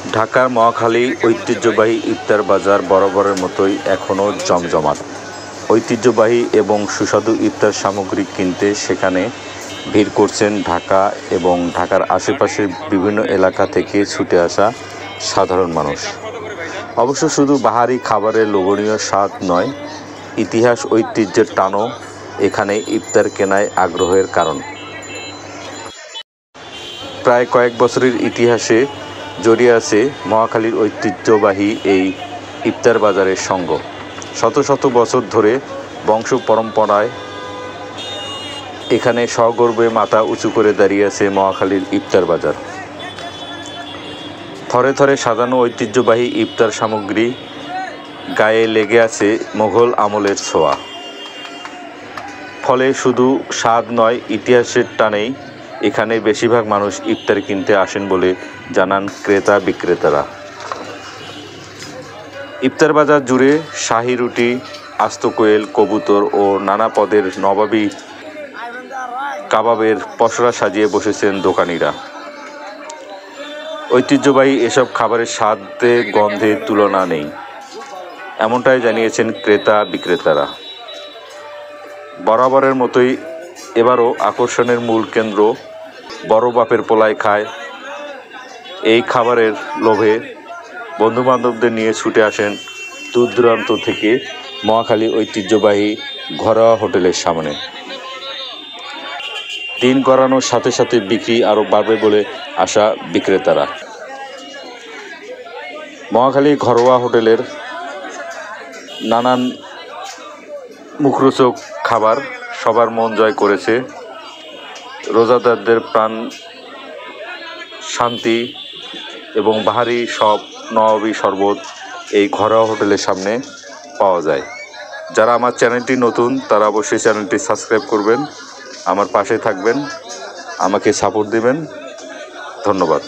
ঢাকার মহাখালী ঐতিহ্যবাহী ইফতার বাজার বরাবরের মতোই এখনও জমজমাট। ঐতিহ্যবাহী এবং সুস্বাদু ইফতার সামগ্রী কিনতে সেখানে ভিড় করছেন ঢাকা এবং ঢাকার আশেপাশের বিভিন্ন এলাকা থেকে ছুটে আসা সাধারণ মানুষ। অবশ্য শুধু বাহারি খাবারের লোভনীয় স্বাদ নয়, ইতিহাস ঐতিহ্যের টানও এখানে ইফতার কেনায় আগ্রহের কারণ। প্রায় কয়েক বছরের ইতিহাসে জড়িয়ে আছে মহাখালীর ঐতিহ্যবাহী এই ইফতার বাজারের সঙ্গ। শত শত বছর ধরে বংশ পরম্পরায় এখানে সগর্বে মাথা উঁচু করে দাঁড়িয়ে আছে মহাখালীর ইফতার বাজার। থরে থরে সাজানো ঐতিহ্যবাহী ইফতার সামগ্রী, গায়ে লেগে আছে মোগল আমলের ছোঁয়া। ফলে শুধু স্বাদ নয়, ইতিহাসের টানেই এখানে বেশিরভাগ মানুষ ইফতার কিনতে আসেন বলে জানান ক্রেতা বিক্রেতারা। ইফতার বাজার জুড়ে শাহী রুটি, আস্ত কোয়েল, কবুতর ও নানা পদের নবাবী কাবাবের পসরা সাজিয়ে বসেছেন দোকানিরা। ঐতিহ্যবাহী এসব খাবারের স্বাদে গন্ধে তুলনা নেই, এমনটাই জানিয়েছেন ক্রেতা বিক্রেতারা। বরাবরের মতোই এবারও আকর্ষণের মূল কেন্দ্র বড় বাপের পোলায় খায়। এই খাবারের লোভে বন্ধুবান্ধবদের নিয়ে ছুটে আসেন দূর দূরান্ত থেকে মহাখালী ঐতিহ্যবাহী ঘরোয়া হোটেলের সামনে। দিন গড়ানোর সাথে সাথে বিক্রি আরও বাড়বে বলে আশা বিক্রেতারা। মহাখালী ঘরোয়া হোটেলের নানান মুখরোচক খাবার সবার মন জয় করেছে। রোজাদারদের প্রাণ শান্তি এবং বাহারি সব নবাবী শরবত এই ঘরোয়া হোটেলের সামনে পাওয়া যায়। যারা আমার চ্যানেলটি নতুন তারা অবশ্যই চ্যানেলটি সাবস্ক্রাইব করবেন, আমার পাশে থাকবেন, আমাকে সাপোর্ট দেবেন। ধন্যবাদ।